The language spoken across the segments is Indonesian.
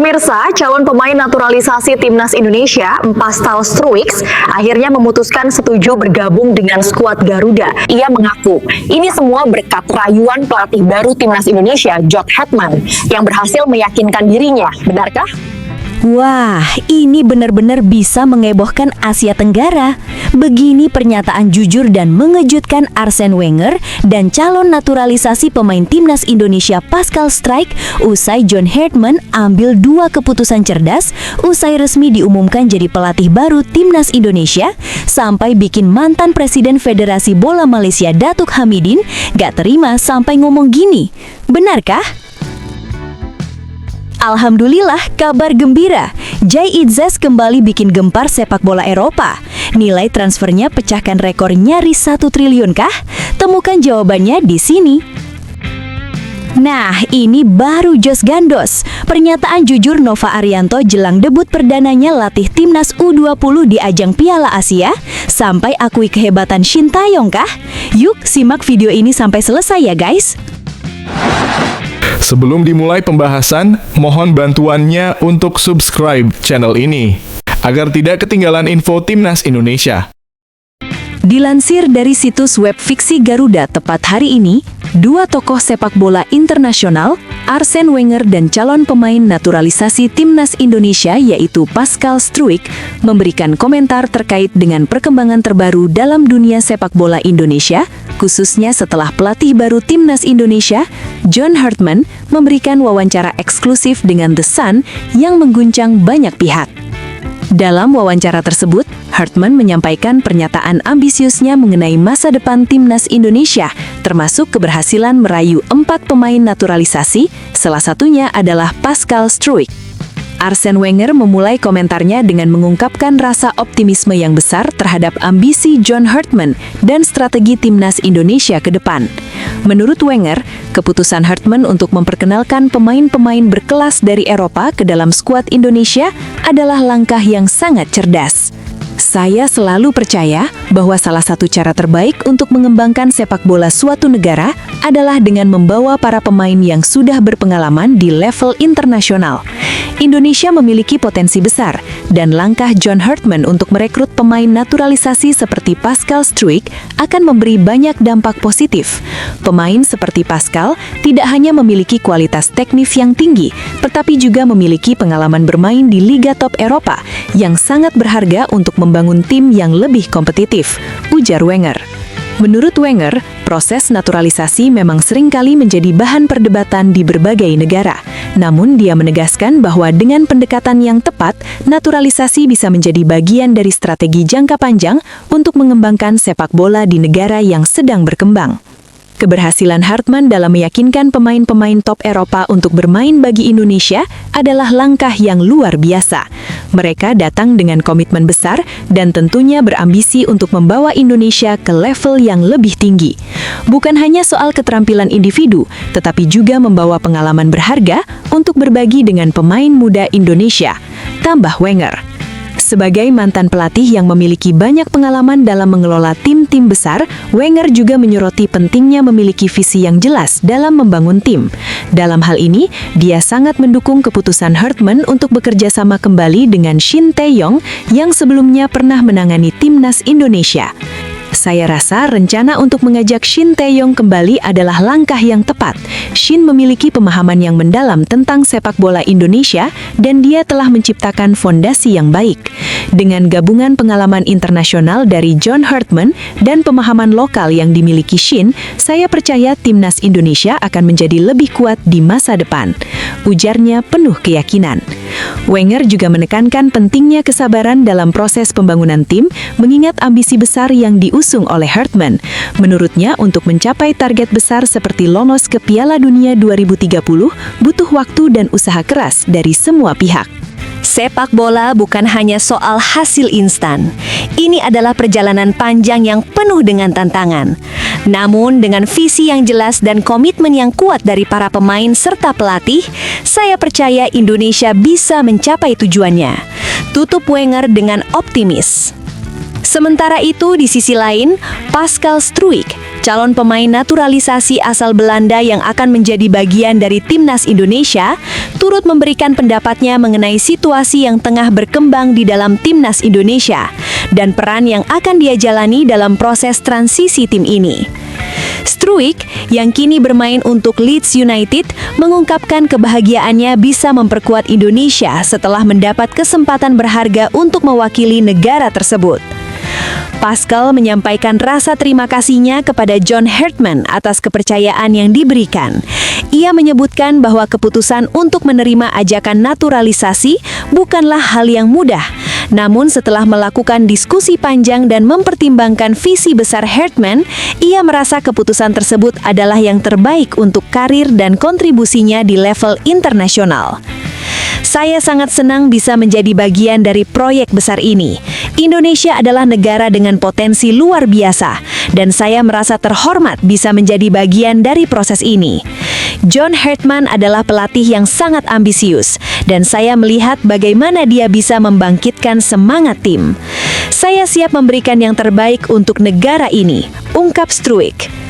pemirsa, calon pemain naturalisasi Timnas Indonesia, Pascal Struijk, akhirnya memutuskan setuju bergabung dengan skuad Garuda. Ia mengaku, ini semua berkat rayuan pelatih baru Timnas Indonesia, John Hartman, yang berhasil meyakinkan dirinya. Benarkah? Wah, ini benar-benar bisa mengebohkan Asia Tenggara. Begini pernyataan jujur dan mengejutkan Arsene Wenger dan calon naturalisasi pemain Timnas Indonesia Pascal Struijk usai John Hartman ambil dua keputusan cerdas usai resmi diumumkan jadi pelatih baru Timnas Indonesia sampai bikin mantan Presiden Federasi Bola Malaysia Datuk Hamidin gak terima sampai ngomong gini. Benarkah? Alhamdulillah, kabar gembira. Jay Itzes kembali bikin gempar sepak bola Eropa. Nilai transfernya pecahkan rekor nyaris 1 triliun kah? Temukan jawabannya di sini. Nah, ini baru jos gandos. Pernyataan jujur Nova Arianto jelang debut perdananya latih Timnas U20 di ajang Piala Asia. Sampai akui kehebatan Shin Tae-yong kah? Yuk, simak video ini sampai selesai ya guys. Sebelum dimulai pembahasan, mohon bantuannya untuk subscribe channel ini, agar tidak ketinggalan info Timnas Indonesia. Dilansir dari situs web fiksi Garuda tepat hari ini, dua tokoh sepak bola internasional, Arsene Wenger dan calon pemain naturalisasi Timnas Indonesia yaitu Pascal Struijk, memberikan komentar terkait dengan perkembangan terbaru dalam dunia sepak bola Indonesia, khususnya setelah pelatih baru Timnas Indonesia, John Hartman, memberikan wawancara eksklusif dengan The Sun yang mengguncang banyak pihak. Dalam wawancara tersebut, Hartman menyampaikan pernyataan ambisiusnya mengenai masa depan Timnas Indonesia, termasuk keberhasilan merayu 4 pemain naturalisasi, salah satunya adalah Pascal Struijk. Arsene Wenger memulai komentarnya dengan mengungkapkan rasa optimisme yang besar terhadap ambisi John Hartman dan strategi Timnas Indonesia ke depan. Menurut Wenger, keputusan Hartman untuk memperkenalkan pemain-pemain berkelas dari Eropa ke dalam skuad Indonesia adalah langkah yang sangat cerdas. Saya selalu percaya bahwa salah satu cara terbaik untuk mengembangkan sepak bola suatu negara adalah dengan membawa para pemain yang sudah berpengalaman di level internasional. Indonesia memiliki potensi besar, dan langkah John Hartman untuk merekrut pemain naturalisasi seperti Pascal Struijk akan memberi banyak dampak positif. Pemain seperti Pascal tidak hanya memiliki kualitas teknis yang tinggi, tetapi juga memiliki pengalaman bermain di Liga Top Eropa yang sangat berharga untuk membangun tim yang lebih kompetitif, ujar Wenger. Menurut Wenger, proses naturalisasi memang seringkali menjadi bahan perdebatan di berbagai negara. Namun dia menegaskan bahwa dengan pendekatan yang tepat, naturalisasi bisa menjadi bagian dari strategi jangka panjang untuk mengembangkan sepak bola di negara yang sedang berkembang. Keberhasilan Hartman dalam meyakinkan pemain-pemain top Eropa untuk bermain bagi Indonesia adalah langkah yang luar biasa. Mereka datang dengan komitmen besar dan tentunya berambisi untuk membawa Indonesia ke level yang lebih tinggi. Bukan hanya soal keterampilan individu, tetapi juga membawa pengalaman berharga untuk berbagi dengan pemain muda Indonesia, tambah Wenger. Sebagai mantan pelatih yang memiliki banyak pengalaman dalam mengelola tim-tim besar, Wenger juga menyoroti pentingnya memiliki visi yang jelas dalam membangun tim. Dalam hal ini, dia sangat mendukung keputusan Hartman untuk bekerja sama kembali dengan Shin Tae-yong yang sebelumnya pernah menangani Timnas Indonesia. Saya rasa rencana untuk mengajak Shin Tae-yong kembali adalah langkah yang tepat. Shin memiliki pemahaman yang mendalam tentang sepak bola Indonesia dan dia telah menciptakan fondasi yang baik. Dengan gabungan pengalaman internasional dari John Hartman dan pemahaman lokal yang dimiliki Shin, saya percaya Timnas Indonesia akan menjadi lebih kuat di masa depan, ujarnya penuh keyakinan. Wenger juga menekankan pentingnya kesabaran dalam proses pembangunan tim, mengingat ambisi besar yang diusung oleh Hartman. Menurutnya, untuk mencapai target besar seperti lolos ke Piala Dunia 2030, butuh waktu dan usaha keras dari semua pihak. Sepak bola bukan hanya soal hasil instan. Ini adalah perjalanan panjang yang penuh dengan tantangan. Namun dengan visi yang jelas dan komitmen yang kuat dari para pemain serta pelatih, saya percaya Indonesia bisa mencapai tujuannya. Tutup Wenger dengan optimis. Sementara itu, di sisi lain, Pascal Struijk calon pemain naturalisasi asal Belanda yang akan menjadi bagian dari timnas Indonesia, turut memberikan pendapatnya mengenai situasi yang tengah berkembang di dalam timnas Indonesia dan peran yang akan dia jalani dalam proses transisi tim ini. Struijk, yang kini bermain untuk Leeds United, mengungkapkan kebahagiaannya bisa memperkuat Indonesia setelah mendapat kesempatan berharga untuk mewakili negara tersebut. Pascal menyampaikan rasa terima kasihnya kepada John Hartman atas kepercayaan yang diberikan. Ia menyebutkan bahwa keputusan untuk menerima ajakan naturalisasi bukanlah hal yang mudah. Namun setelah melakukan diskusi panjang dan mempertimbangkan visi besar Hartman, ia merasa keputusan tersebut adalah yang terbaik untuk karir dan kontribusinya di level internasional. Saya sangat senang bisa menjadi bagian dari proyek besar ini. Indonesia adalah negara dengan potensi luar biasa, dan saya merasa terhormat bisa menjadi bagian dari proses ini. John Hartman adalah pelatih yang sangat ambisius, dan saya melihat bagaimana dia bisa membangkitkan semangat tim. Saya siap memberikan yang terbaik untuk negara ini, ungkap Struijk.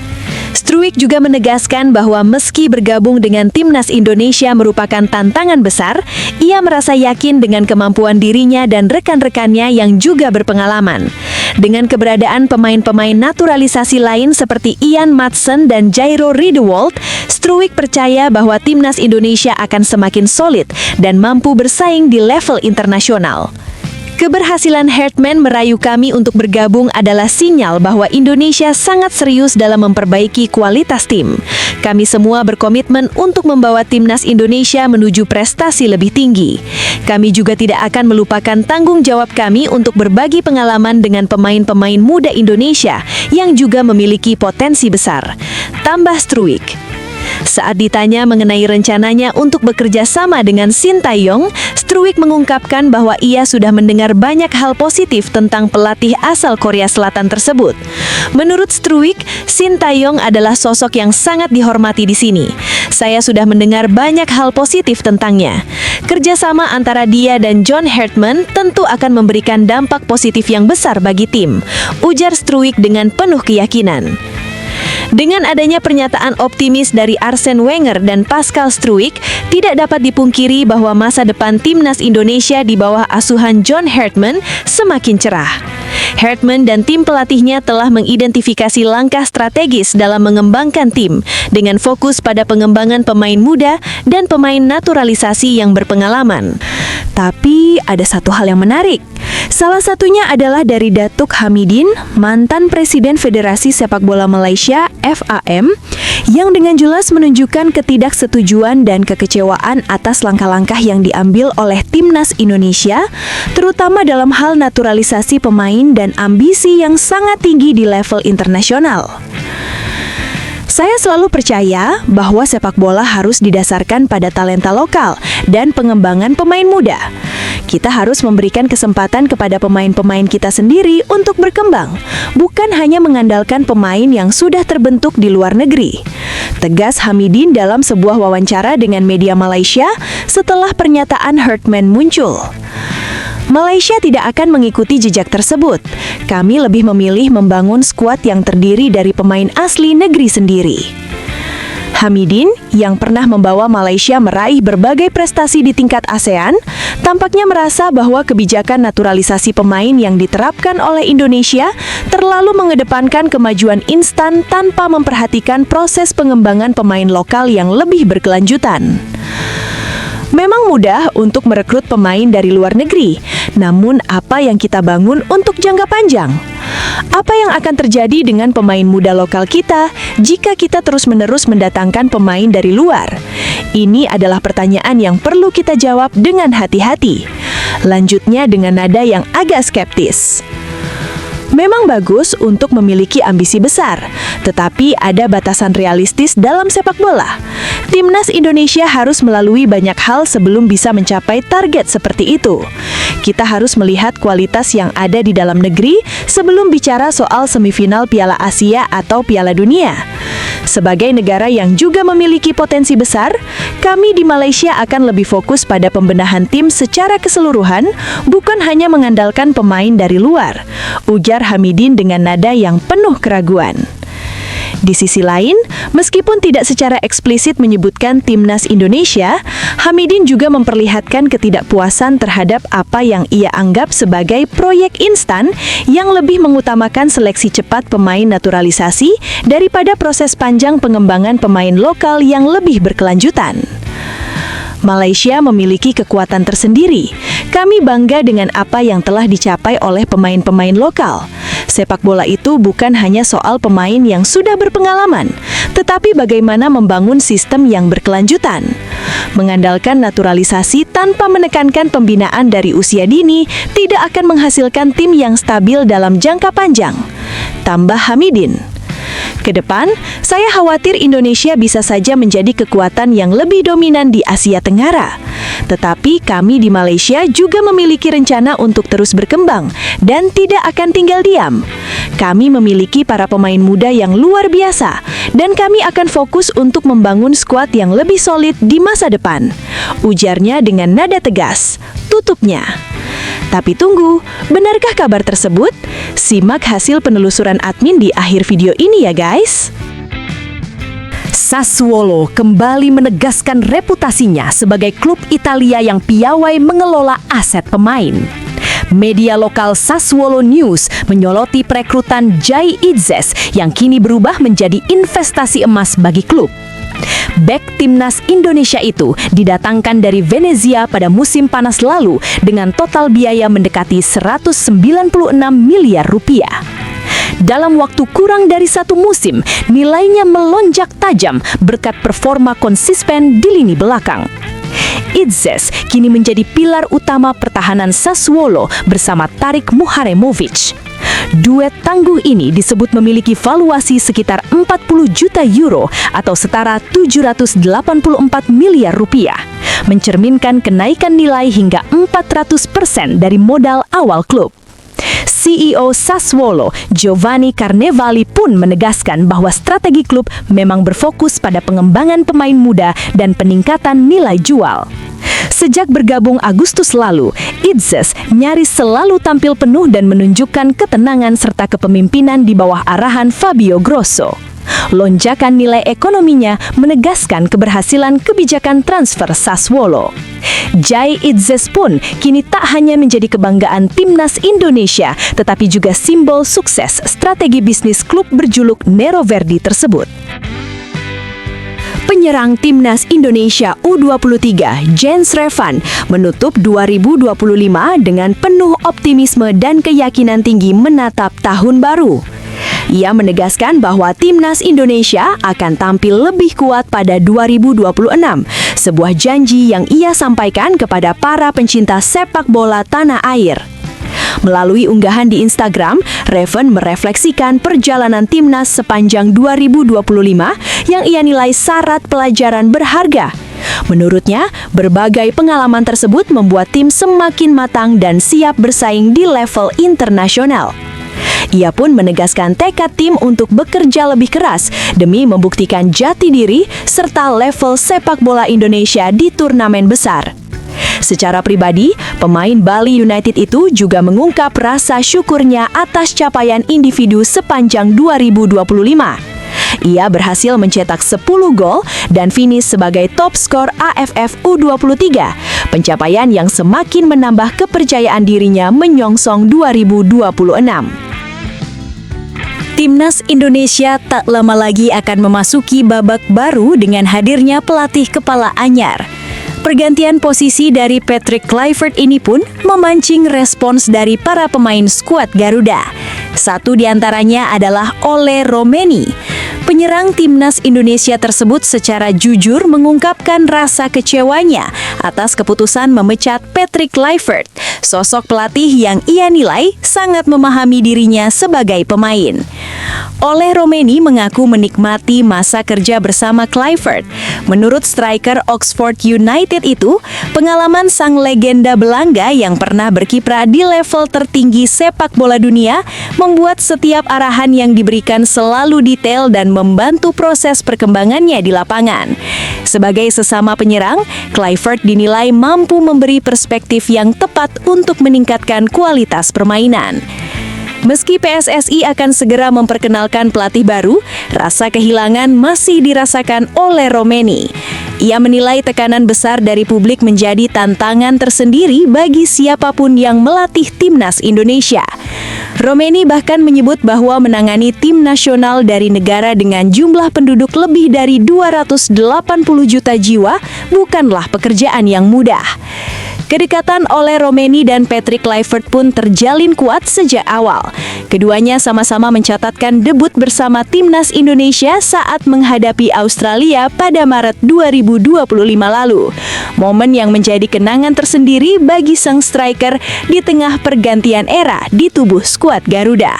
Struijk juga menegaskan bahwa meski bergabung dengan timnas Indonesia merupakan tantangan besar, ia merasa yakin dengan kemampuan dirinya dan rekan-rekannya yang juga berpengalaman. Dengan keberadaan pemain-pemain naturalisasi lain seperti Ian Maatsen dan Jairo Riedewald, Struijk percaya bahwa timnas Indonesia akan semakin solid dan mampu bersaing di level internasional. Keberhasilan Hartman merayu kami untuk bergabung adalah sinyal bahwa Indonesia sangat serius dalam memperbaiki kualitas tim. Kami semua berkomitmen untuk membawa timnas Indonesia menuju prestasi lebih tinggi. Kami juga tidak akan melupakan tanggung jawab kami untuk berbagi pengalaman dengan pemain-pemain muda Indonesia yang juga memiliki potensi besar, tambah Struijk. Saat ditanya mengenai rencananya untuk bekerja sama dengan Sintayong, Struijk mengungkapkan bahwa ia sudah mendengar banyak hal positif tentang pelatih asal Korea Selatan tersebut. Menurut Struijk, Sintayong adalah sosok yang sangat dihormati di sini. Saya sudah mendengar banyak hal positif tentangnya. Kerjasama antara dia dan John Hartman tentu akan memberikan dampak positif yang besar bagi tim, ujar Struijk dengan penuh keyakinan. Dengan adanya pernyataan optimis dari Arsene Wenger dan Pascal Struijk, tidak dapat dipungkiri bahwa masa depan timnas Indonesia di bawah asuhan John Hartman semakin cerah. Hartman dan tim pelatihnya telah mengidentifikasi langkah strategis dalam mengembangkan tim dengan fokus pada pengembangan pemain muda dan pemain naturalisasi yang berpengalaman. Tapi ada satu hal yang menarik. Salah satunya adalah dari Datuk Hamidin, mantan Presiden Federasi Sepak Bola Malaysia (FAM), yang dengan jelas menunjukkan ketidaksetujuan dan kekecewaan atas langkah-langkah yang diambil oleh timnas Indonesia, terutama dalam hal naturalisasi pemain dan ambisi yang sangat tinggi di level internasional. Saya selalu percaya bahwa sepak bola harus didasarkan pada talenta lokal dan pengembangan pemain muda. Kita harus memberikan kesempatan kepada pemain-pemain kita sendiri untuk berkembang, bukan hanya mengandalkan pemain yang sudah terbentuk di luar negeri. Tegas Hamidin dalam sebuah wawancara dengan media Malaysia setelah pernyataan Hartman muncul. Malaysia tidak akan mengikuti jejak tersebut. Kami lebih memilih membangun skuad yang terdiri dari pemain asli negeri sendiri. Hamidin, yang pernah membawa Malaysia meraih berbagai prestasi di tingkat ASEAN, tampaknya merasa bahwa kebijakan naturalisasi pemain yang diterapkan oleh Indonesia terlalu mengedepankan kemajuan instan tanpa memperhatikan proses pengembangan pemain lokal yang lebih berkelanjutan. Memang mudah untuk merekrut pemain dari luar negeri, namun apa yang kita bangun untuk jangka panjang? Apa yang akan terjadi dengan pemain muda lokal kita jika kita terus-menerus mendatangkan pemain dari luar? Ini adalah pertanyaan yang perlu kita jawab dengan hati-hati. Lanjutnya dengan nada yang agak skeptis. Memang bagus untuk memiliki ambisi besar, tetapi ada batasan realistis dalam sepak bola. Timnas Indonesia harus melalui banyak hal sebelum bisa mencapai target seperti itu. Kita harus melihat kualitas yang ada di dalam negeri sebelum bicara soal semifinal Piala Asia atau Piala Dunia. Sebagai negara yang juga memiliki potensi besar, kami di Malaysia akan lebih fokus pada pembenahan tim secara keseluruhan, bukan hanya mengandalkan pemain dari luar, ujar Hamidin dengan nada yang penuh keraguan. Di sisi lain, meskipun tidak secara eksplisit menyebutkan Timnas Indonesia, Hamidin juga memperlihatkan ketidakpuasan terhadap apa yang ia anggap sebagai proyek instan yang lebih mengutamakan seleksi cepat pemain naturalisasi daripada proses panjang pengembangan pemain lokal yang lebih berkelanjutan. Malaysia memiliki kekuatan tersendiri. Kami bangga dengan apa yang telah dicapai oleh pemain-pemain lokal. Sepak bola itu bukan hanya soal pemain yang sudah berpengalaman, tetapi bagaimana membangun sistem yang berkelanjutan. Mengandalkan naturalisasi tanpa menekankan pembinaan dari usia dini tidak akan menghasilkan tim yang stabil dalam jangka panjang. Tambah Hamidin. Kedepan, saya khawatir Indonesia bisa saja menjadi kekuatan yang lebih dominan di Asia Tenggara. Tetapi kami di Malaysia juga memiliki rencana untuk terus berkembang dan tidak akan tinggal diam. Kami memiliki para pemain muda yang luar biasa dan kami akan fokus untuk membangun skuad yang lebih solid di masa depan. Ujarnya dengan nada tegas. Tutupnya. Tapi tunggu, benarkah kabar tersebut? Simak hasil penelusuran admin di akhir video ini ya guys. Sassuolo kembali menegaskan reputasinya sebagai klub Italia yang piawai mengelola aset pemain. Media lokal Sassuolo News menyoroti perekrutan Jai Itzes yang kini berubah menjadi investasi emas bagi klub. Bek Timnas Indonesia itu didatangkan dari Venezia pada musim panas lalu dengan total biaya mendekati 196 miliar rupiah. Dalam waktu kurang dari satu musim, nilainya melonjak tajam berkat performa konsisten di lini belakang. Itzes kini menjadi pilar utama pertahanan Sassuolo bersama Tarik Muharemovic. Duet tangguh ini disebut memiliki valuasi sekitar 40 juta euro atau setara 784 miliar rupiah, mencerminkan kenaikan nilai hingga 400% dari modal awal klub. CEO Sassuolo, Giovanni Carnevali pun menegaskan bahwa strategi klub memang berfokus pada pengembangan pemain muda dan peningkatan nilai jual. Sejak bergabung Agustus lalu, Itzes nyaris selalu tampil penuh dan menunjukkan ketenangan serta kepemimpinan di bawah arahan Fabio Grosso. Lonjakan nilai ekonominya menegaskan keberhasilan kebijakan transfer Sassuolo. Jai Itzes pun kini tak hanya menjadi kebanggaan Timnas Indonesia, tetapi juga simbol sukses strategi bisnis klub berjuluk Nero Verdi tersebut. Penyerang Timnas Indonesia U23, Jens Revan, menutup 2025 dengan penuh optimisme dan keyakinan tinggi menatap tahun baru. Ia menegaskan bahwa Timnas Indonesia akan tampil lebih kuat pada 2026, sebuah janji yang ia sampaikan kepada para pencinta sepak bola tanah air. Melalui unggahan di Instagram, Revan merefleksikan perjalanan Timnas sepanjang 2025 yang ia nilai syarat pelajaran berharga. Menurutnya, berbagai pengalaman tersebut membuat tim semakin matang dan siap bersaing di level internasional. Ia pun menegaskan tekad tim untuk bekerja lebih keras demi membuktikan jati diri serta level sepak bola Indonesia di turnamen besar. Secara pribadi, pemain Bali United itu juga mengungkap rasa syukurnya atas capaian individu sepanjang 2025. Ia berhasil mencetak 10 gol dan finish sebagai top skor AFF U23, pencapaian yang semakin menambah kepercayaan dirinya menyongsong 2026. Timnas Indonesia tak lama lagi akan memasuki babak baru dengan hadirnya pelatih kepala anyar. Pergantian posisi dari Patrick Kluivert ini pun memancing respons dari para pemain skuad Garuda. Satu di antaranya adalah Ole Romeni. Penyerang Timnas Indonesia tersebut secara jujur mengungkapkan rasa kecewanya atas keputusan memecat Patrick Kluivert, sosok pelatih yang ia nilai sangat memahami dirinya sebagai pemain. Ole Romeni mengaku menikmati masa kerja bersama Kluivert. Menurut striker Oxford United itu, pengalaman sang legenda Belanda yang pernah berkiprah di level tertinggi sepak bola dunia membuat setiap arahan yang diberikan selalu detail dan membantu proses perkembangannya di lapangan. Sebagai sesama penyerang, Kluivert dinilai mampu memberi perspektif yang tepat untuk meningkatkan kualitas permainan. Meski PSSI akan segera memperkenalkan pelatih baru, rasa kehilangan masih dirasakan oleh Romeni. Ia menilai tekanan besar dari publik menjadi tantangan tersendiri bagi siapapun yang melatih timnas Indonesia. Romeni bahkan menyebut bahwa menangani tim nasional dari negara dengan jumlah penduduk lebih dari 280 juta jiwa bukanlah pekerjaan yang mudah. Kedekatan oleh Romeni dan Patrick Kluivert pun terjalin kuat sejak awal. Keduanya sama-sama mencatatkan debut bersama timnas Indonesia saat menghadapi Australia pada Maret 2025 lalu. Momen yang menjadi kenangan tersendiri bagi sang striker di tengah pergantian era di tubuh skuad Garuda.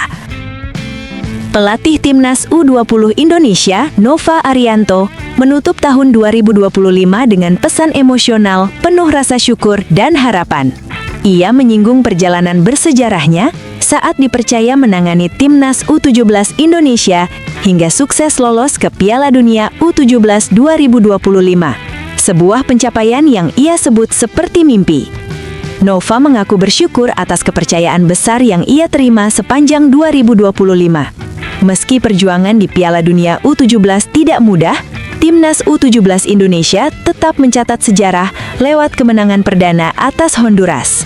Pelatih timnas U20 Indonesia, Nova Arianto, menutup tahun 2025 dengan pesan emosional, penuh rasa syukur dan harapan. Ia menyinggung perjalanan bersejarahnya saat dipercaya menangani timnas U17 Indonesia hingga sukses lolos ke Piala Dunia U17 2025. Sebuah pencapaian yang ia sebut seperti mimpi. Nova mengaku bersyukur atas kepercayaan besar yang ia terima sepanjang 2025. Meski perjuangan di Piala Dunia U17 tidak mudah, timnas U17 Indonesia tetap mencatat sejarah lewat kemenangan perdana atas Honduras.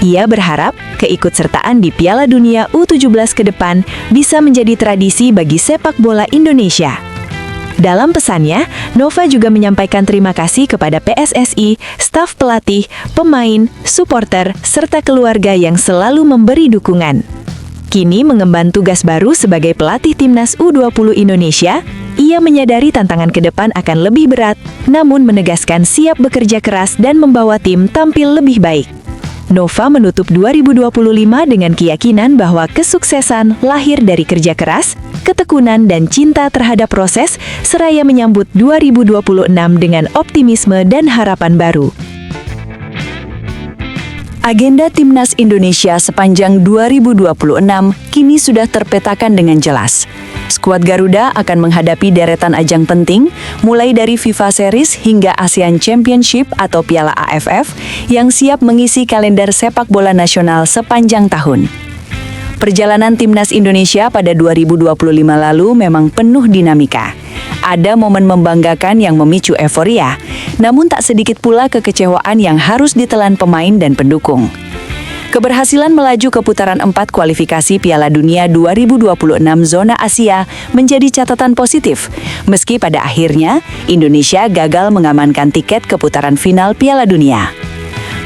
Ia berharap keikutsertaan di Piala Dunia U17 ke depan bisa menjadi tradisi bagi sepak bola Indonesia. Dalam pesannya, Nova juga menyampaikan terima kasih kepada PSSI, staf pelatih, pemain, supporter, serta keluarga yang selalu memberi dukungan. Kini mengemban tugas baru sebagai pelatih timnas U20 Indonesia, ia menyadari tantangan ke depan akan lebih berat, namun menegaskan siap bekerja keras dan membawa tim tampil lebih baik. Nova menutup 2025 dengan keyakinan bahwa kesuksesan lahir dari kerja keras, ketekunan dan cinta terhadap proses, seraya menyambut 2026 dengan optimisme dan harapan baru. Agenda Timnas Indonesia sepanjang 2026 kini sudah terpetakan dengan jelas. Skuad Garuda akan menghadapi deretan ajang penting, mulai dari FIFA Series hingga ASEAN Championship atau Piala AFF, yang siap mengisi kalender sepak bola nasional sepanjang tahun. Perjalanan Timnas Indonesia pada 2025 lalu memang penuh dinamika. Ada momen membanggakan yang memicu euforia, namun tak sedikit pula kekecewaan yang harus ditelan pemain dan pendukung. Keberhasilan melaju ke putaran 4 kualifikasi Piala Dunia 2026 zona Asia menjadi catatan positif, meski pada akhirnya Indonesia gagal mengamankan tiket ke putaran final Piala Dunia.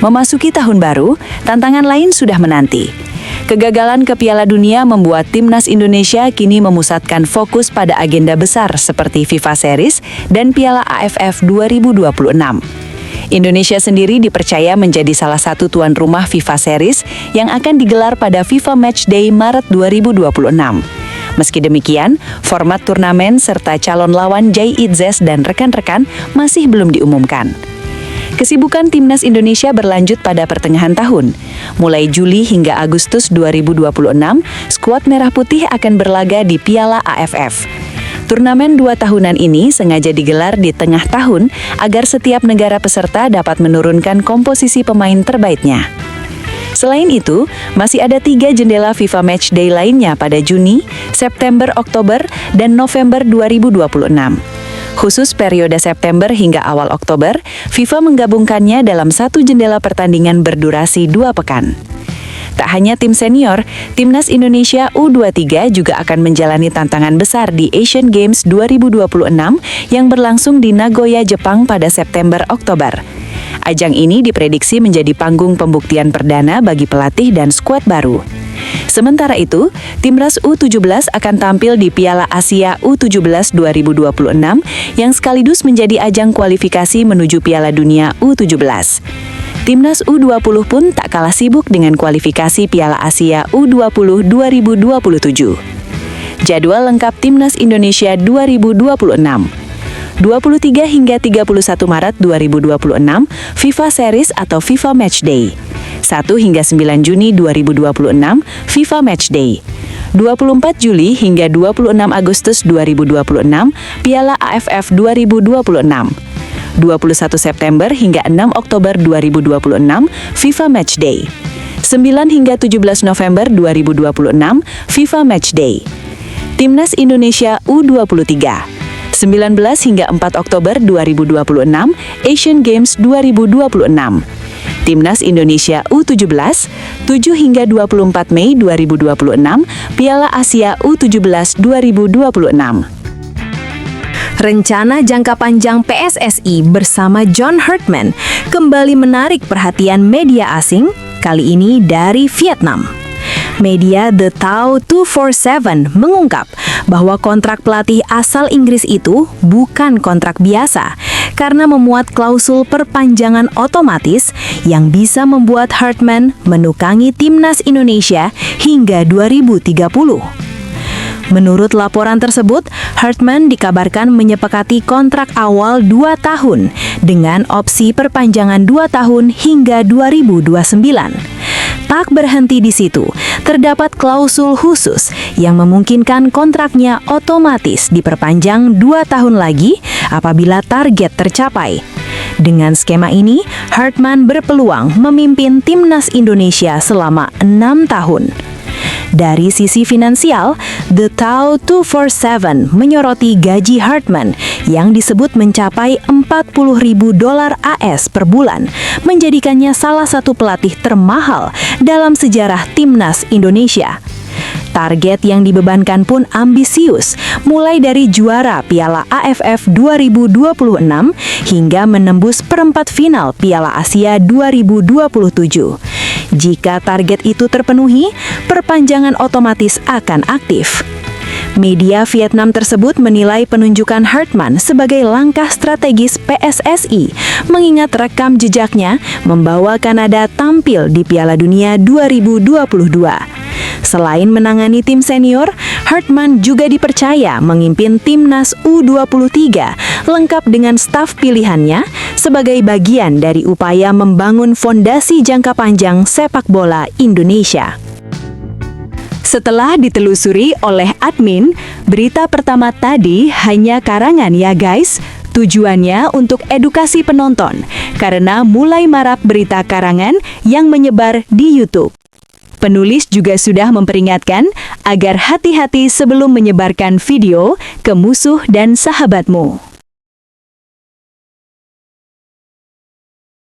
Memasuki tahun baru, tantangan lain sudah menanti. Kegagalan ke Piala Dunia membuat timnas Indonesia kini memusatkan fokus pada agenda besar seperti FIFA Series dan Piala AFF 2026. Indonesia sendiri dipercaya menjadi salah satu tuan rumah FIFA Series yang akan digelar pada FIFA Matchday Maret 2026. Meski demikian, format turnamen serta calon lawan Jai Itzes dan rekan-rekan masih belum diumumkan. Kesibukan timnas Indonesia berlanjut pada pertengahan tahun. Mulai Juli hingga Agustus 2026, skuad Merah Putih akan berlaga di Piala AFF. Turnamen 2 tahunan ini sengaja digelar di tengah tahun agar setiap negara peserta dapat menurunkan komposisi pemain terbaiknya. Selain itu, masih ada 3 jendela FIFA Matchday lainnya pada Juni, September, Oktober, dan November 2026. Khusus periode September hingga awal Oktober, FIFA menggabungkannya dalam satu jendela pertandingan berdurasi 2 pekan. Tak hanya tim senior, Timnas Indonesia U23 juga akan menjalani tantangan besar di Asian Games 2026 yang berlangsung di Nagoya, Jepang pada September-Oktober. Ajang ini diprediksi menjadi panggung pembuktian perdana bagi pelatih dan skuad baru. Sementara itu, Timnas U17 akan tampil di Piala Asia U17 2026 yang sekaligus menjadi ajang kualifikasi menuju Piala Dunia U17. Timnas U20 pun tak kalah sibuk dengan kualifikasi Piala Asia U20 2027. Jadwal lengkap Timnas Indonesia 2026. 23 hingga 31 Maret 2026, FIFA Series atau FIFA Matchday. 1 hingga 9 Juni 2026, FIFA Matchday. 24 Juli hingga 26 Agustus 2026, Piala AFF 2026. 21 September hingga 6 Oktober 2026, FIFA Matchday. 9 hingga 17 November 2026 FIFA Matchday. Timnas Indonesia U23. 19 hingga 4 Oktober 2026 Asian Games 2026. Timnas Indonesia U17, 7 hingga 24 Mei 2026 Piala Asia U17 2026. Rencana jangka panjang PSSI bersama John Herdman kembali menarik perhatian media asing, kali ini dari Vietnam. Media The Tao 247 mengungkap bahwa kontrak pelatih asal Inggris itu bukan kontrak biasa karena memuat klausul perpanjangan otomatis yang bisa membuat Herdman menukangi timnas Indonesia hingga 2030. Menurut laporan tersebut, Herdman dikabarkan menyepakati kontrak awal 2 tahun dengan opsi perpanjangan 2 tahun hingga 2029. Tak berhenti di situ, terdapat klausul khusus yang memungkinkan kontraknya otomatis diperpanjang 2 tahun lagi apabila target tercapai. Dengan skema ini, Herdman berpeluang memimpin timnas Indonesia selama 6 tahun. Dari sisi finansial, The Tao 247 menyoroti gaji Herdman yang disebut mencapai $40.000 AS per bulan, menjadikannya salah satu pelatih termahal dalam sejarah timnas Indonesia. Target yang dibebankan pun ambisius, mulai dari juara Piala AFF 2026 hingga menembus perempat final Piala Asia 2027. Jika target itu terpenuhi, perpanjangan otomatis akan aktif. Media Vietnam tersebut menilai penunjukan Herdman sebagai langkah strategis PSSI, mengingat rekam jejaknya membawa Kanada tampil di Piala Dunia 2022. Selain menangani tim senior, Herdman juga dipercaya memimpin timnas U23 lengkap dengan staf pilihannya sebagai bagian dari upaya membangun fondasi jangka panjang sepak bola Indonesia. Setelah ditelusuri oleh admin, berita pertama tadi hanya karangan ya guys. Tujuannya untuk edukasi penonton, karena mulai marak berita karangan yang menyebar di YouTube. Penulis juga sudah memperingatkan agar hati-hati sebelum menyebarkan video ke musuh dan sahabatmu.